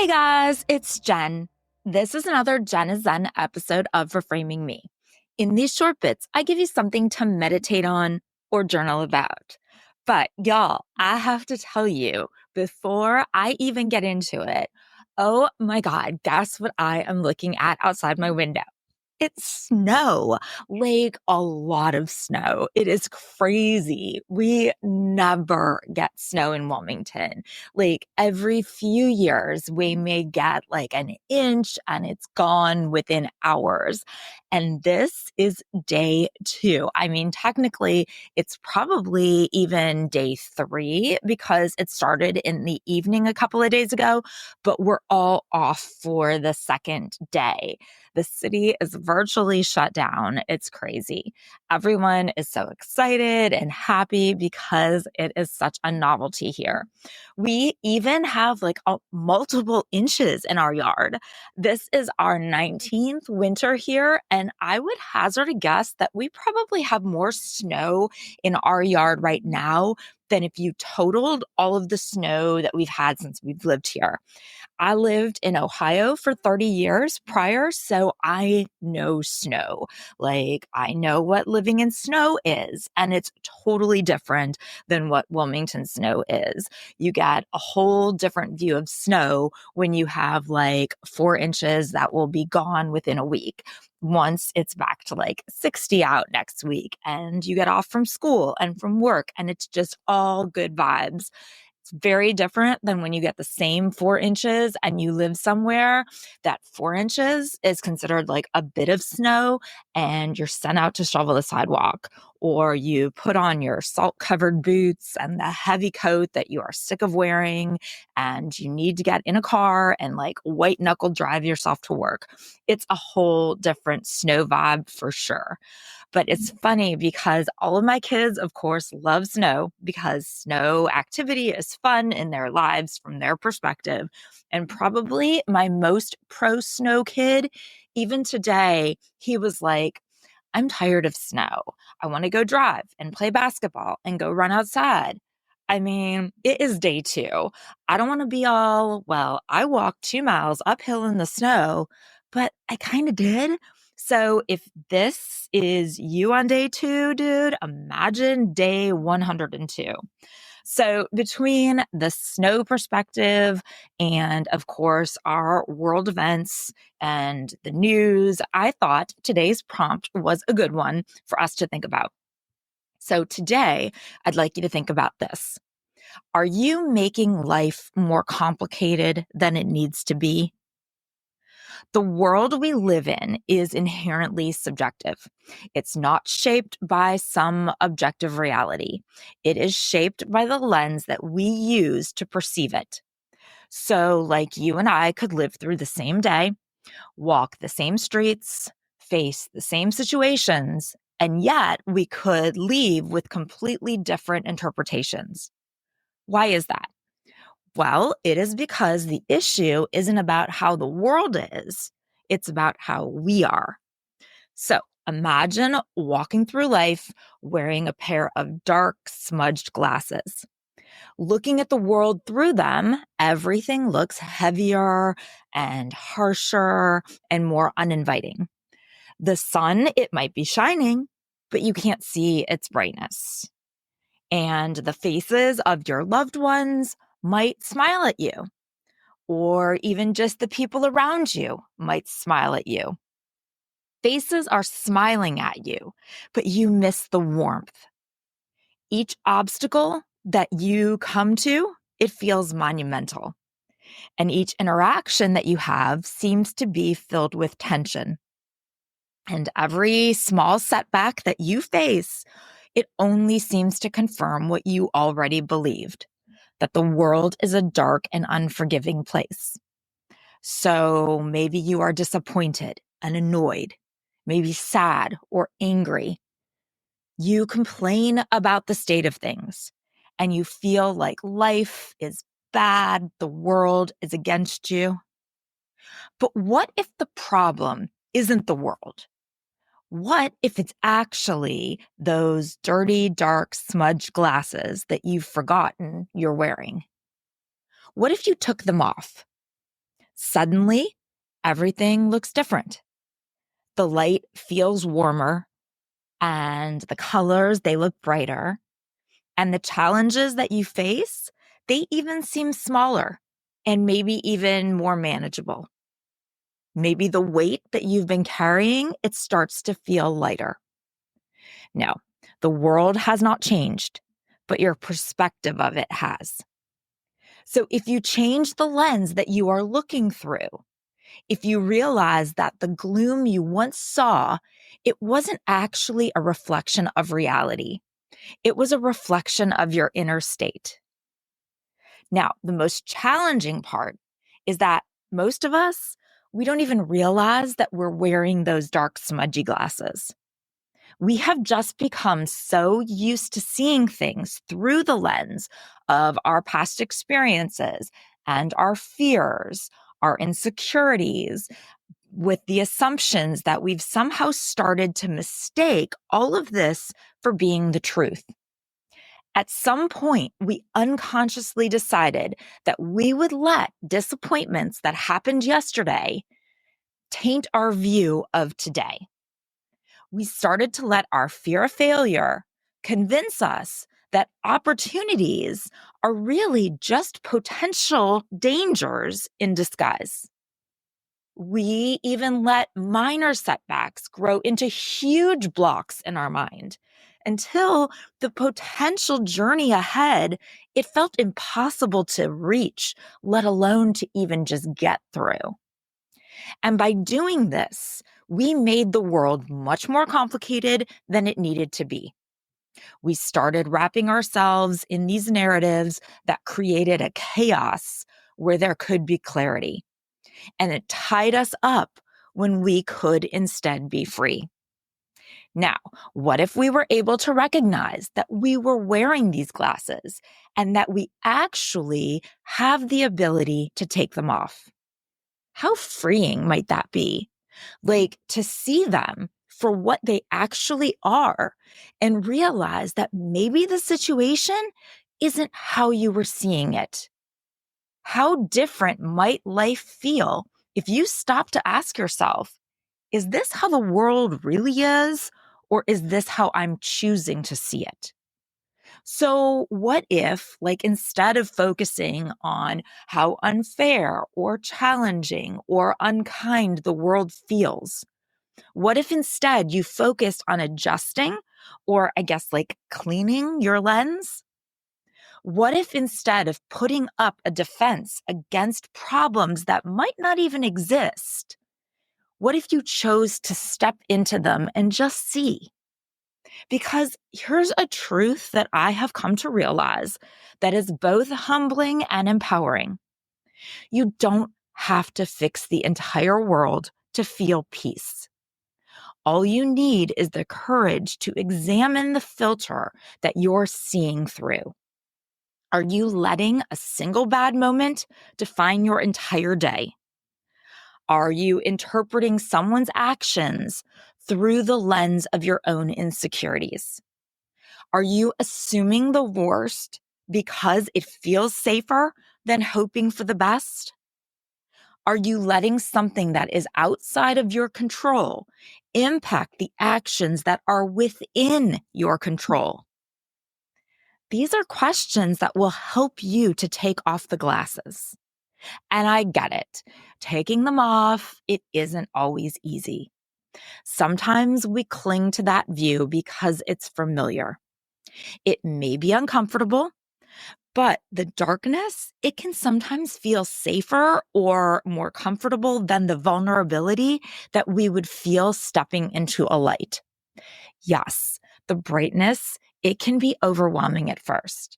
Hey guys, it's Jen. This is another Jen is Zen episode of Reframing Me. In these short bits, I give you something to meditate on or journal about. But y'all, I have to tell you before I even get into it, oh my God, guess what I am looking at outside my window? It's snow, like a lot of snow. It is crazy. We never get snow in Wilmington. Like every few years, we may get like an inch and it's gone within hours. And this is day two. I mean, technically, it's probably even day three because it started in the evening a couple of days ago, but we're all off for the second day. The city is virtually shut down. It's crazy. Everyone is so excited and happy because it is such a novelty here. We even have like multiple inches in our yard. This is our 19th winter here, and I would hazard a guess that we probably have more snow in our yard right now than if you totaled all of the snow that we've had since we've lived here. I lived in Ohio for 30 years prior, so I know snow. Like, I know what living in snow is, and it's totally different than what Wilmington snow is. You get a whole different view of snow when you have like 4 inches that will be gone within a week. Once it's back to like 60 out next week, and you get off from school and from work, and it's just all good vibes. It's very different than when you get the same 4 inches and you live somewhere that 4 inches is considered like a bit of snow and you're sent out to shovel the sidewalk, or you put on your salt covered boots and the heavy coat that you are sick of wearing and you need to get in a car and like white knuckle drive yourself to work. It's a whole different snow vibe for sure. But it's funny because all of my kids, of course, love snow because snow activity is fun in their lives from their perspective. And probably my most pro snow kid, even today, he was like, I'm tired of snow. I want to go drive and play basketball and go run outside. I mean, it is day two. I don't want to be all, well, I walked 2 miles uphill in the snow, but I kind of did. So if this is you on day two, dude, imagine day 102. So between the snow perspective and, of course, our world events and the news, I thought today's prompt was a good one for us to think about. So today, I'd like you to think about this. Are you making life more complicated than it needs to be? The world we live in is inherently subjective. It's not shaped by some objective reality. It is shaped by the lens that we use to perceive it. So, like you and I could live through the same day, walk the same streets, face the same situations, and yet we could leave with completely different interpretations. Why is that? Well, it is because the issue isn't about how the world is, it's about how we are. So imagine walking through life wearing a pair of dark, smudged glasses. Looking at the world through them, everything looks heavier and harsher and more uninviting. The sun, it might be shining, but you can't see its brightness. And the faces of your loved ones might smile at you, or even just the people around you might smile at you. Faces are smiling at you, but you miss the warmth. Each obstacle that you come to, it feels monumental. And each interaction that you have seems to be filled with tension. And every small setback that you face, it only seems to confirm what you already believed, that the world is a dark and unforgiving place. So maybe you are disappointed and annoyed, maybe sad or angry. You complain about the state of things and you feel like life is bad, the world is against you. But what if the problem isn't the world? What if it's actually those dirty, dark, smudged glasses that you've forgotten you're wearing? What if you took them off? Suddenly, everything looks different. The light feels warmer and the colors, they look brighter. And the challenges that you face, they even seem smaller and maybe even more manageable. Maybe the weight that you've been carrying, it starts to feel lighter. No, the world has not changed, but your perspective of it has. So if you change the lens that you are looking through, if you realize that the gloom you once saw, it wasn't actually a reflection of reality. It was a reflection of your inner state. Now, the most challenging part is that most of us, we don't even realize that we're wearing those dark, smudgy glasses. We have just become so used to seeing things through the lens of our past experiences and our fears, our insecurities, with the assumptions that we've somehow started to mistake all of this for being the truth. At some point, we unconsciously decided that we would let disappointments that happened yesterday taint our view of today. We started to let our fear of failure convince us that opportunities are really just potential dangers in disguise. We even let minor setbacks grow into huge blocks in our mind until the potential journey ahead, it felt impossible to reach, let alone to even just get through. And by doing this, we made the world much more complicated than it needed to be. We started wrapping ourselves in these narratives that created a chaos where there could be clarity. And it tied us up when we could instead be free. Now, what if we were able to recognize that we were wearing these glasses and that we actually have the ability to take them off? How freeing might that be? Like to see them for what they actually are and realize that maybe the situation isn't how you were seeing it. How different might life feel if you stop to ask yourself, is this how the world really is? Or is this how I'm choosing to see it? So, what if, like, instead of focusing on how unfair or challenging or unkind the world feels, what if instead you focused on adjusting or, I guess, like cleaning your lens? What if instead of putting up a defense against problems that might not even exist, what if you chose to step into them and just see? Because here's a truth that I have come to realize that is both humbling and empowering. You don't have to fix the entire world to feel peace. All you need is the courage to examine the filter that you're seeing through. Are you letting a single bad moment define your entire day? Are you interpreting someone's actions through the lens of your own insecurities? Are you assuming the worst because it feels safer than hoping for the best? Are you letting something that is outside of your control impact the actions that are within your control? These are questions that will help you to take off the glasses. And I get it. Taking them off, it isn't always easy. Sometimes we cling to that view because it's familiar. It may be uncomfortable, but the darkness, it can sometimes feel safer or more comfortable than the vulnerability that we would feel stepping into a light. Yes, the brightness, it can be overwhelming at first.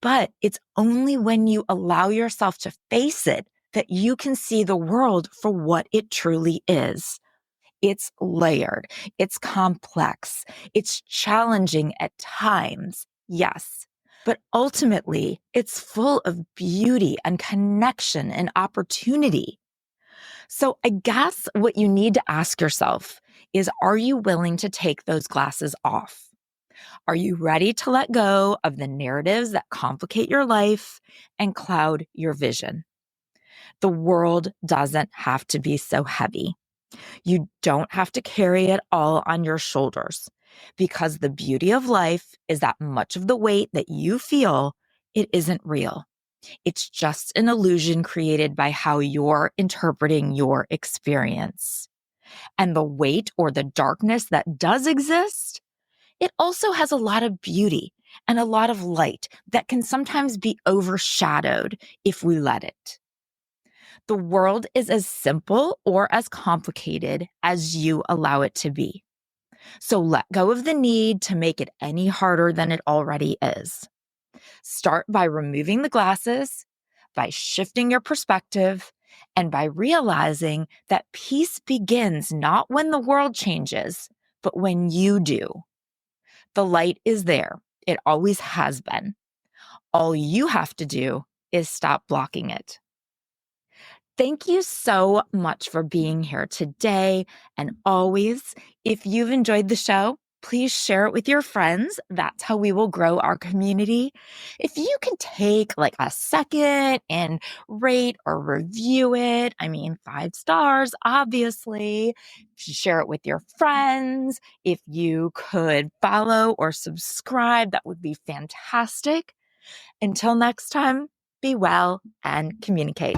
But it's only when you allow yourself to face it that you can see the world for what it truly is. It's layered, it's complex, it's challenging at times, yes. But ultimately, it's full of beauty and connection and opportunity. So I guess what you need to ask yourself is, are you willing to take those glasses off? Are you ready to let go of the narratives that complicate your life and cloud your vision? The world doesn't have to be so heavy. You don't have to carry it all on your shoulders, because the beauty of life is that much of the weight that you feel, it isn't real. It's just an illusion created by how you're interpreting your experience. And the weight or the darkness that does exist, it also has a lot of beauty and a lot of light that can sometimes be overshadowed if we let it. The world is as simple or as complicated as you allow it to be. So let go of the need to make it any harder than it already is. Start by removing the glasses, by shifting your perspective, and by realizing that peace begins not when the world changes, but when you do. The light is there. It always has been. All you have to do is stop blocking it. Thank you so much for being here today and always. If you've enjoyed the show, please share it with your friends. That's how we will grow our community. If you can take like a second and rate or review it, 5 stars, obviously. Share it with your friends. If you could follow or subscribe, that would be fantastic. Until next time, be well and communicate.